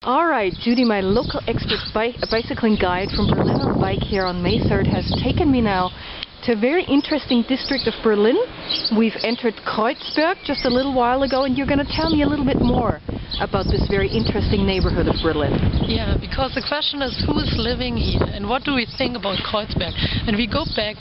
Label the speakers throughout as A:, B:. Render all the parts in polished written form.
A: Alright, Judy, my local expert bicycling guide from Berlin on bike here on May 3rd has taken me now to a very interesting district of Berlin. We've entered Kreuzberg just a little while ago, and you're going to tell me a little bit more about this very interesting neighborhood of Berlin.
B: Yeah, because the question is who is living here and what do we think about Kreuzberg? And we go back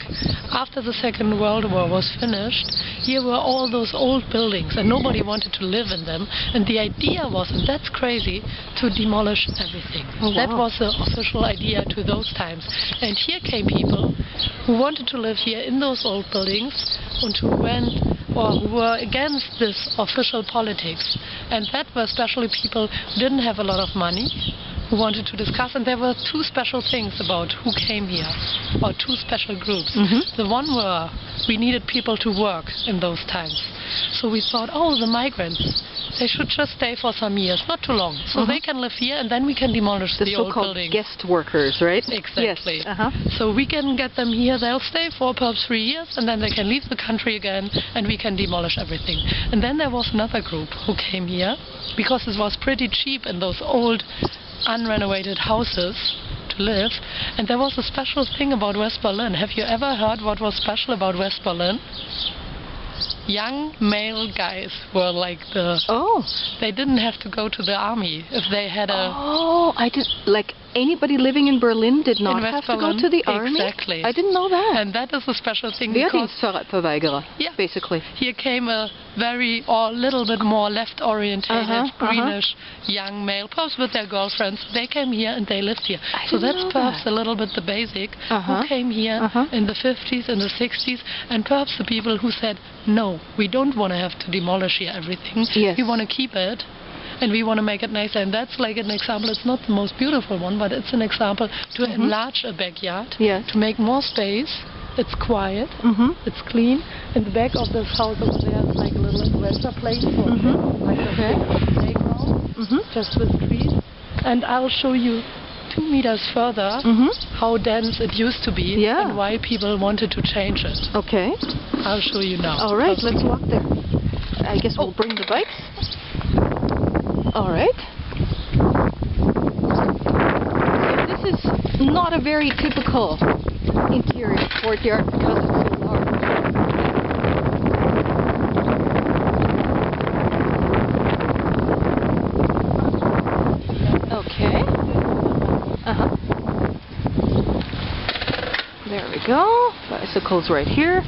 B: after the Second World War was finished. Here were all those old buildings and nobody wanted to live in them. And the idea was, and that's crazy, to demolish everything.
A: Oh, wow.
B: That was the official idea to those times. And here came people who wanted to live here in those old buildings and who were against this official politics. And that were especially people who didn't have a lot of money, who wanted to discuss, and there were two special things about who came here, or two special groups. The one were, we needed people to work in those times. So we thought, oh, the migrants, they should just stay for some years, not too long, so they can live here and then we can demolish the old buildings.
A: The so-called guest workers, right?
B: Exactly.
A: Yes.
B: So we can get them here, they'll stay for perhaps 3 years and then they can leave the country again and we can demolish everything. And then there was another group who came here because it was pretty cheap in those old unrenovated houses to live. And there was a special thing about West Berlin. Have you ever heard what was special about West Berlin? Young male guys were like the...
A: Oh.
B: They didn't have to go to the army if they had a...
A: Oh, I did... Like, anybody living in Berlin did not have to go to the army?
B: Exactly.
A: I didn't know that.
B: And that is a special thing because...
A: Wehrdienstverweigerer, basically.
B: Here came a very, or little bit more left-orientated, greenish young male, perhaps with their girlfriends. They came here and they lived here. So that's perhaps a little bit the basic. Who came here in the 50s and the 60s, and perhaps the people who said, no, we don't want to have to demolish here everything.
A: Yes.
B: We want to keep it. And we want to make it nicer. And that's like an example. It's not the most beautiful one, but it's an example to enlarge a backyard, to make more space. It's quiet, it's clean. In the back of this house over there is like a little adventure place for like a playground, just with trees. And I'll show you 2 meters further how dense it used to be and why people wanted to change it.
A: Okay.
B: I'll show you now.
A: All right, let's walk there. I guess we'll bring the bikes. All right. So this is not a very typical interior courtyard because it's so large. Okay. There we go. Bicycles right here.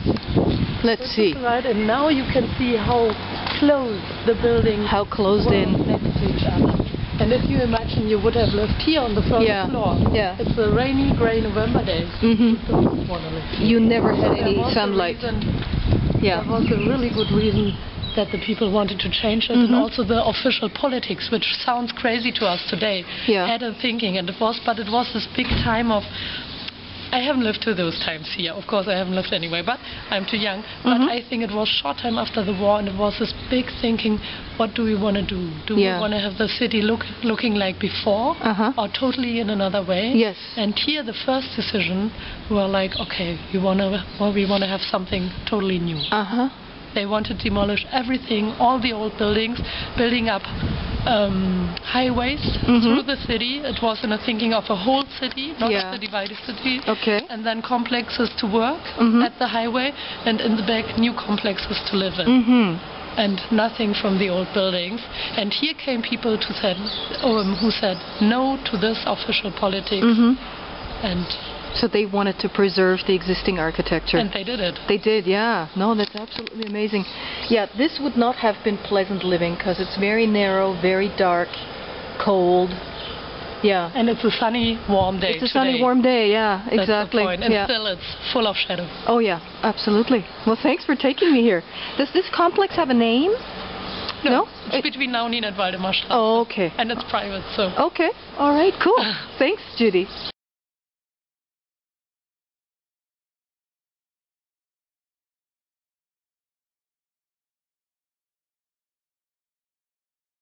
A: Let's see.
B: Right, and now you can see how close the buildings were next to each other. And if you imagine you would have lived here on the first floor. It's a rainy, grey November day. You don't want to live here.
A: You never had any sunlight.
B: There was a really good reason that the people wanted to change it, and also the official politics, which sounds crazy to us today, had a thinking, and it was this big time of... I haven't lived through those times here. Of course, I haven't lived anyway, but I'm too young. But I think it was short time after the war, and it was this big thinking, what do we want to do? Do we want to have the city looking like before, or totally in another way?
A: Yes.
B: And here, the first decision were like, okay, we want to have something totally new. They want to demolish everything, all the old buildings, building up highways through the city. It was in a thinking of a whole city, not the divided city.
A: Okay.
B: And then complexes to work at the highway, and in the back new complexes to live in. And nothing from the old buildings. And here came people who said no to this official politics. And
A: so they wanted to preserve the existing architecture.
B: And they did it.
A: They did, yeah. No, that's absolutely amazing. Yeah, this would not have been pleasant living because it's very narrow, very dark, cold. Yeah.
B: And it's a sunny, warm day.
A: It's a sunny, warm day, yeah, exactly.
B: That's the point. And still it's full of shadow.
A: Oh, yeah, absolutely. Well, thanks for taking me here. Does this complex have a name? No?
B: It's between Naunin and Waldemarstraße.
A: Oh, okay.
B: And it's private, so...
A: Okay, all right, cool. Thanks, Judy.